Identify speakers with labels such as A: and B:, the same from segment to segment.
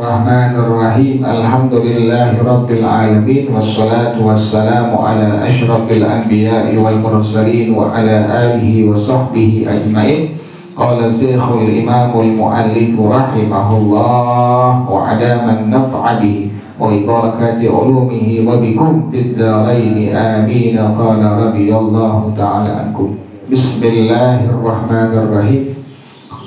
A: Bismillahirrahmanirrahim. Alhamdulillahirabbil alamin wassalatu wassalamu ala asyrafil anbiya'i wal mursalin wa ala alihi wa sahbihi ajmain. Qala Syekhul Imamul Muallif rahimahullah wa adaman naf'a bihi wa barakati ulumihi wa bikum fid dharain amin. Qala radhiyallahu ta'ala ankum. Bismillahirrahmanirrahim.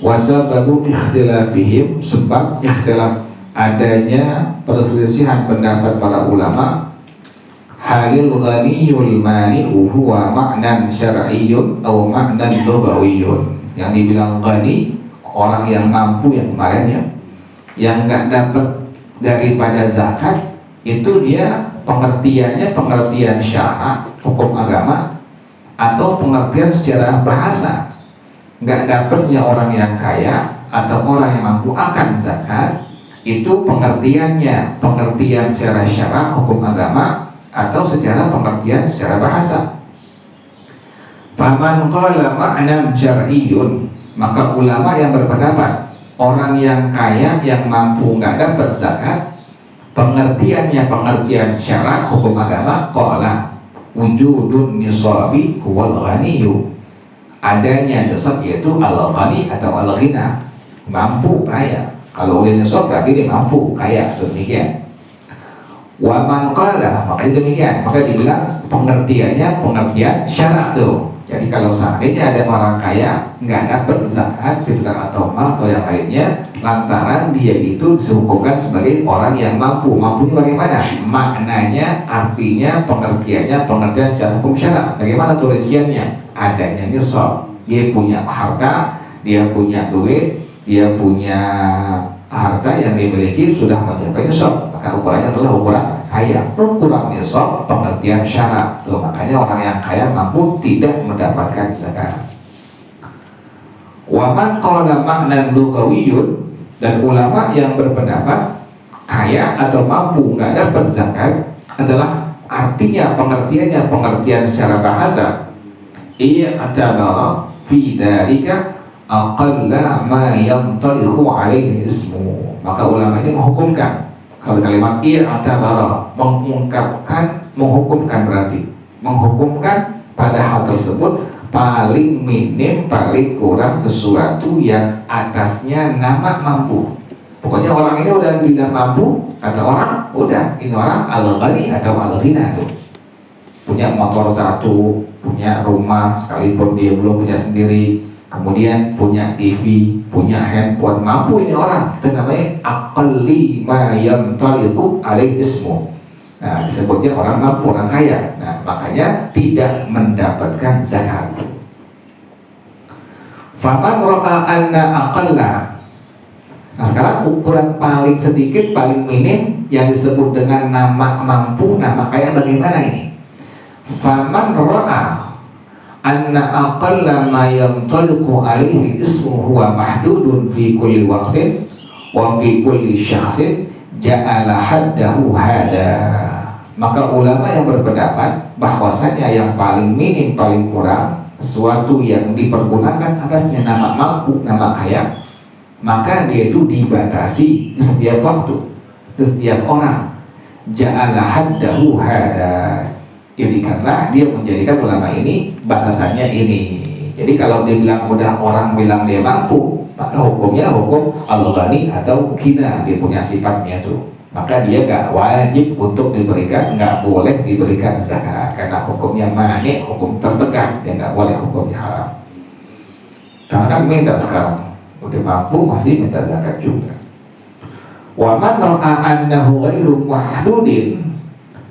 A: Wasababu ikhtilafihim, sebab ikhtilaf adanya perselisihan pendapat para ulama, halil ghaniyul mani'u huwa ma'nan syar'iyyun atau ma'nan lughawiyyun. Yang dibilang ghani, orang yang mampu, yang kemarin ya, yang nggak dapat daripada zakat, itu dia pengertiannya pengertian syara, hukum agama, atau pengertian secara bahasa. Nggak dapatnya orang yang kaya atau orang yang mampu akan zakat, itu pengertiannya pengertian secara syara, hukum agama, atau secara pengertian secara bahasa. Faman qala ma'nan syar'iyyun, maka ulama yang berpendapat orang yang kaya yang mampu nggak dapat zakat, pengertiannya pengertian syara, hukum agama, qala wujudun nisabi huwal ghaniyyu, adanya nisab yaitu al-ghani atau al-ghina, mampu kaya. Kalau udah nisab berarti dia mampu kaya, demikian. Wa man qala, maka demikian, maka dibilang pengertiannya pengertian syarat tuh. Jadi kalau seandainya ada orang kaya nggak dapat zakat, fitrah atau mal atau yang lainnya, lantaran dia itu dihukumkan sebagai orang yang mampu. Mampunya bagaimana? Maknanya, artinya, pengertiannya pengertian secara hukum syarat. Bagaimana tulisannya? Adanya nisab, dia punya harta, dia punya duit, dia punya harta yang dimiliki sudah mencapai nisab, maka ukurannya adalah ukuran kaya. Ukuran nisab pengertian syarat tuh, makanya orang yang kaya mampu tidak mendapatkan zakat. Wa man qala ma'nan lughawiyyun, dan ulama yang berpendapat kaya atau mampu nggak dapat zakat adalah artinya pengertiannya pengertian secara bahasa. I'tabara fi dzalika aqalla ma yantaliqu alaihi ismu, maka ulama ini menghukumkan, kalau kalimat i'tabara mengungkapkan, menghukumkan berarti menghukumkan pada hal tersebut paling minim, paling kurang sesuatu yang atasnya nama mampu. Pokoknya orang ini udah bilang mampu, kata orang udah ini orang al-ghani atau al-ghina tuh, punya motor satu, punya rumah sekalipun dia belum punya sendiri, kemudian punya TV, punya handphone, mampu ini orang, itu namanya aqalli ma yantaliqu alaihi ismu. Nah, disebutnya orang mampu, orang kaya. Nah, makanya tidak mendapatkan zakat. Faman ra'a anna aqalla. Nah, sekarang ukuran paling sedikit, paling minim yang disebut dengan nama mampu, nama kaya bagaimana ini? Faman ra'a anna aqalla ma yantaliqu alaihi ismu huwa mahdudun fi kulli waqtin wa fi kulli syakhsin ja'ala haddahu hada. Maka ulama yang berpendapat bahwasanya yang paling minim, paling kurang, sesuatu yang dipergunakan atasnya nama mampu, nama kaya, maka dia itu dibatasi di setiap waktu, di setiap orang. Ja'ala haddahu hada, jadikanlah dia menjadikan ulama ini batasannya ini. Jadi kalau dia bilang udah orang bilang dia mampu, maka hukumnya hukum al-ghani atau ghina, dia punya sifatnya tuh, maka dia gak wajib untuk diberikan, gak boleh diberikan zakat karena hukumnya mani, hukum tertekan, dia gak boleh, hukumnya haram. Karena kan minta sekarang udah mampu masih minta zakat juga. Wa man ra'a annahu ghairu mahdudin,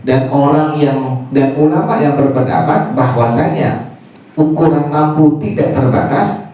A: dan orang yang, dan ulama yang berpendapat bahwasanya ukuran mampu tidak terbatas,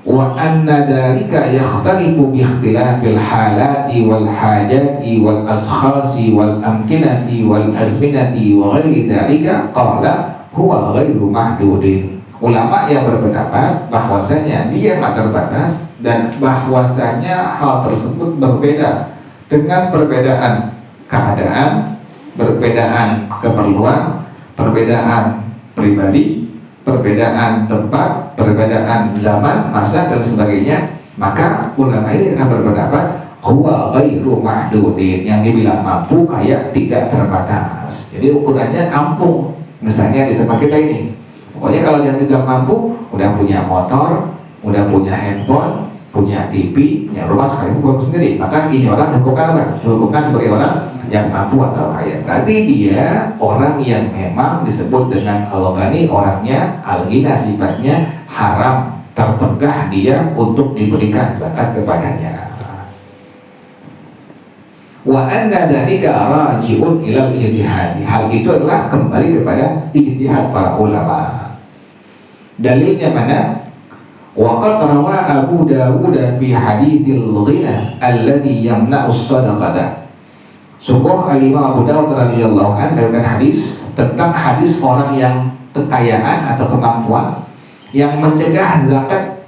A: wa anna dzalika yakhtalifu bi ikhtilafil halati wal hajati wal ashkhasi wal amkinati wal azminati wa ghairi dzalika, qala huwa ghairu mahdudin. Ulama yang berpendapat bahwasanya dia tak terbatas dan bahwasanya hal tersebut berbeda dengan perbedaan keadaan, perbedaan keperluan, perbedaan pribadi, perbedaan tempat, perbedaan zaman, masa dan sebagainya. Maka ulama ini akan berpendapat huwa ghairu mahdudin, yang dibilang mampu kayak tidak terbatas. Jadi ukurannya kampung, misalnya di tempat kita ini, pokoknya kalau yang dibilang mampu udah punya motor, udah punya handphone, punya TV, punya rumah sekalipun sendiri, maka ini orang dihukumkan apa? Dihukumkan sebagai orang yang mampu atau kaya. Berarti dia orang yang memang disebut dengan al-ghani, orangnya al-ghina, sifatnya haram, tertegah dia untuk diberikan zakat kepadanya. Wa anna dzalika raji'un ila ijtihad. Hal itu adalah kembali kepada ijtihad para ulama. Dalilnya mana? Wa qad rawa Abu Dawud fi haditsil ghina alladhi yamna'u as-sadaqata. Sungguh Al-Imam Abu Dawud radhiyallahu anhu meriwayatkan hadis tentang hadis orang yang kekayaan atau kemampuan yang mencegah zakat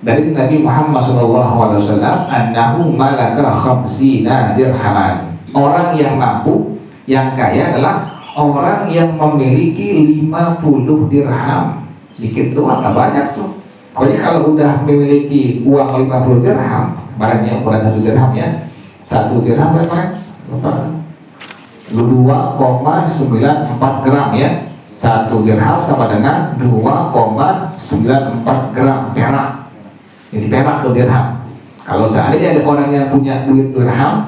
A: dari Nabi Muhammad SAW, annahu malaka khamsina dirhaman. Orang yang mampu, yang kaya adalah orang yang memiliki 50 dirham. Dikit doang, gak banyak tuh. Pokoknya kalau udah memiliki uang 50 dirham, barangnya ukuran 1 dirham ya, 1 dirham berapa? 2,94 gram ya. 1 dirham sama dengan 2,94 gram perak. Ini perak atau dirham. Kalau seandainya ada orang yang punya duit dirham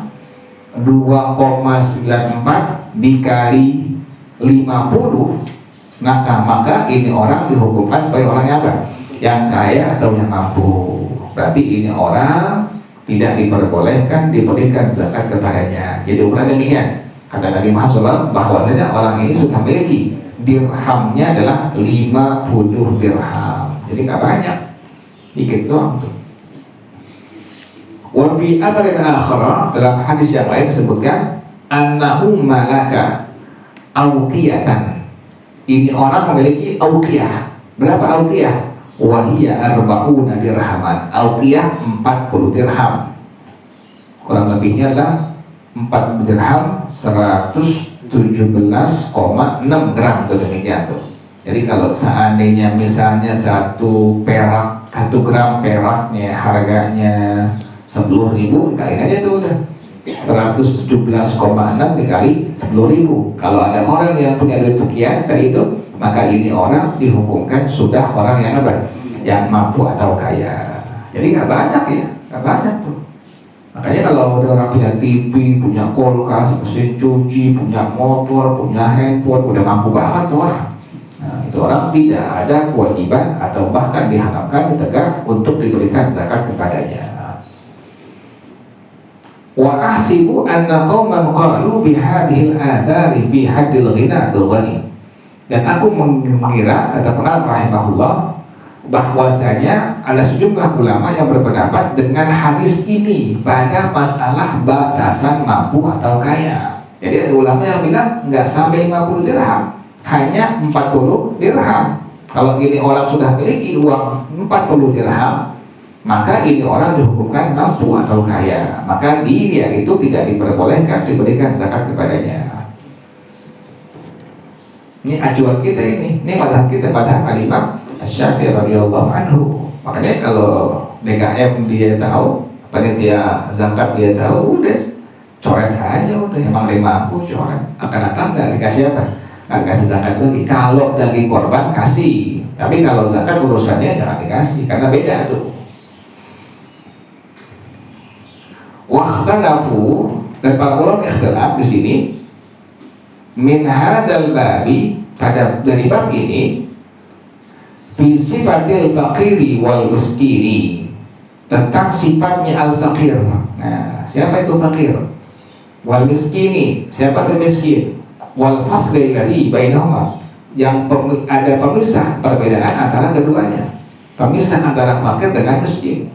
A: 2,94 dikali 50, maka ini orang dihukumkan sebagai orang yang apa? Yang kaya atau yang mampu. Berarti ini orang tidak diperbolehkan diberikan zakat kepadanya. Jadi ukuran demikian. Kata Nabi Muhammad SAW bahwasanya orang ini sudah memiliki dirhamnya adalah 50 dirham. Jadi nggak banyak, dikit doang tuh. Wa fi atharin akhara, dalam hadis yang lain disebutkan annahu malaka auqiyatan. Ini orang memiliki auqiyah. Berapa auqiyah? Wa hiya arba'una dirhaman. Auqiyah 40 dirham. Kurang lebihnya adalah 4 dirham 117,6 gram tuh, demikian tuh. Jadi kalau seandainya misalnya 1 gram peraknya harganya 10.000, dikali aja tuh udah 117,6 dikali 10.000. Kalau ada orang yang punya duit sekian tadi itu, maka ini orang dihukumkan sudah orang yang apa? Yang mampu atau kaya. Jadi nggak banyak ya, nggak banyak tuh. Makanya kalau ada orang punya TV, punya kulkas, mesin cuci, punya motor, punya handphone, udah mampu banget tuh orang. Nah, itu orang tidak ada kewajiban atau bahkan diharapkan ditegak untuk diberikan zakat kepadanya. Wa ahsibu anna qauman qalu bi hadhil athari fi haddil ghina al-ghani. Dan aku mengira, kata pengarang rahimahullah, bahwasanya ada sejumlah ulama yang berpendapat dengan hadis ini pada masalah batasan mampu atau kaya. Jadi ada ulama yang bilang nggak sampai 50 dirham, hanya 40 dirham. Kalau ini orang sudah memiliki uang 40 dirham, maka ini orang dihukumkan mampu atau kaya. Maka dia itu tidak diperbolehkan diberikan zakat kepadanya. Ini acuan kita ini madhab kita, madhab Al-Imam Asy-Syafi'i radhiyallahu anhu. Makanya kalau DKM dia tahu, panitia zakat dia tahu, udah coret aja, udah emang dia mampu coret. Akan-akan nggak dikasih apa? Nggak dikasih zakat lagi. Kalau daging korban kasih, tapi kalau zakat urusannya jangan dikasih, karena beda tuh. Wakhtalafu, dan para ulama ikhtilaf di sini min hadzal babi, pada dari bab ini, fi sifatil faqiri wal miskini, tentang sifatnya al-faqir. Nah, siapa itu faqir? Wal miskini, siapa itu miskin? Wal fasli alladhi bainahuma, yang ada pemisah, perbedaan antara keduanya, pemisah antara fakir dengan miskin.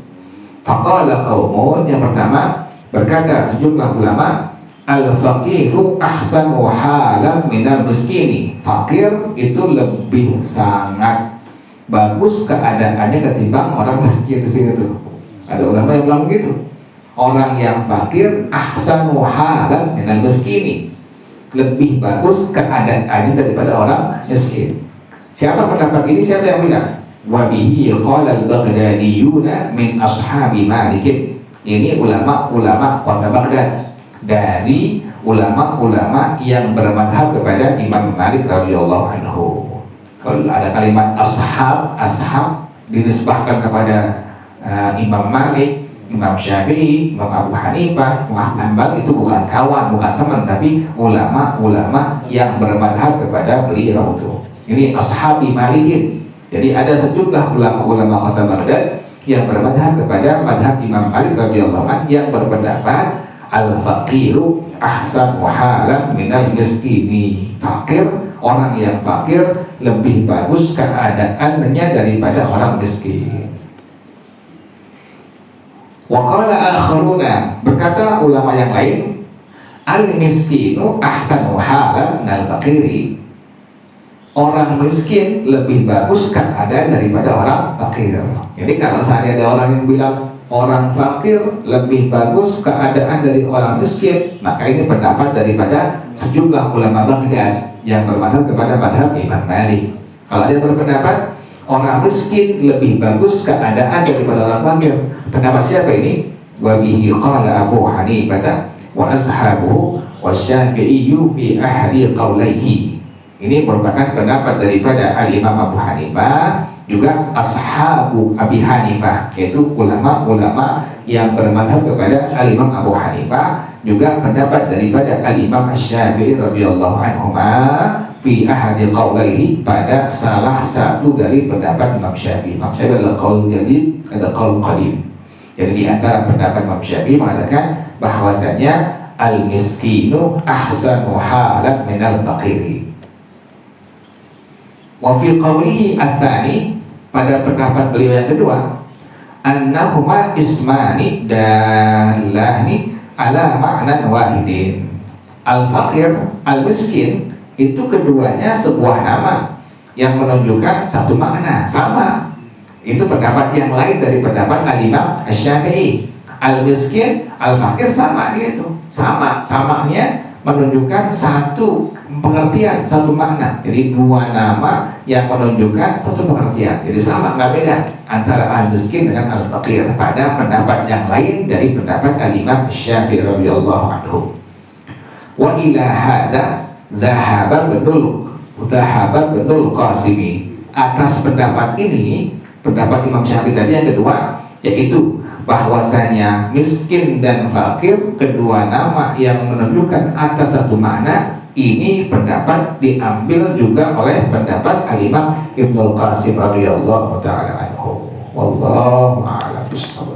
A: Faqala qaumun, yang pertama berkata sejumlah ulama, al-faqiru ahsanu halan minal miskini. Fakir itu lebih sangat bagus keadaannya ketimbang orang miskin di sini tuh. Ada ulama yang bilang begitu. Orang yang fakir ahsanu halan minal miskini, lebih bagus keadaannya daripada orang miskin. Siapa pendapat ini? Siapa yang bilang? Wa bihi qala al-Baghdadiyuna min ashabi Malik. Ini ulama-ulama kota Baghdad, dari ulama-ulama yang bermadhab kepada Imam Malik radhiyallahu anhu. Kalau ada kalimat ashab dinisbahkan kepada Imam Malik, Imam Syafi'i, Imam Abu Hanifah, Imam Hanbal, itu bukan kawan, bukan teman, tapi ulama-ulama yang bermadhab kepada beliau itu. Ini ashabi Malikin. Jadi ada sejumlah ulama-ulama kota Baghdad yang bermadhab kepada madhab Imam Malik radhiyallahu anhu yang berpendapat al-faqiru ahsanu halan minal miskini. Fakir, orang yang fakir lebih bagus keadaannya daripada orang miskin. Wa qala akharuna, berkata ulama yang lain, al-miskinu ahsanu halan minal faqiri. Orang miskin lebih bagus keadaan daripada orang fakir. Jadi kalau saya ada orang yang bilang orang fakir lebih bagus keadaan dari orang miskin, maka ini pendapat daripada sejumlah ulama Baghdad yang bermadhab kepada madhab Imam Malik. Kalau dia berpendapat orang miskin lebih bagus keadaan daripada orang fakir, pendapat siapa ini? Wa bihi qala Abu Hanifah wa ashabuhu wa Syafi'iyyu fi ahli qawlaihi. Ini merupakan pendapat daripada Al-Imam Abu Hanifah, juga ashabu Abi Hanifah, yaitu ulama-ulama yang bermadhab kepada Al-Imam Abu Hanifah, juga pendapat daripada Al-Imam Syafi'i radhiyallahu anhuma fi ahadi qawlaihi, pada salah satu dari pendapat Imam Syafi'i. Imam Syafi'i adalah qaul jadid, ada qaul qadim. Jadi di antara pendapat Imam Syafi'i mengatakan bahwasanya al-miskinu ahsanu halan minal faqiri. Wa fi qawlihi ats-tsani, pada pendapat beliau yang kedua, annahuma ismani dallani ala ma'nan wahidin. Al-faqir, al-miskin, itu keduanya sebuah nama yang menunjukkan satu makna, sama. Itu pendapat yang lain dari pendapat Al-Imam Asy-Syafi'i. Al-miskin, al-faqir sama dia itu. Samanya menunjukkan satu pengertian, satu makna. Jadi dua nama yang menunjukkan satu pengertian. Jadi sama, nggak beda antara al-miskin dengan al-faqir pada pendapat yang lain dari pendapat Al-Imam Syafi'i radhiyallahu anhu. Wa ila hadza dhahaba Ibnul Qasimi. Atas pendapat ini, pendapat Imam Syafi'i tadi yang kedua, yaitu bahwasanya miskin dan fakir kedua nama yang menunjukkan atas satu makna. Ini pendapat diambil juga oleh pendapat Al-Imam Ibnul Qasim radhiyallahu ta'ala anhu. Wallahu a'lam bishawab.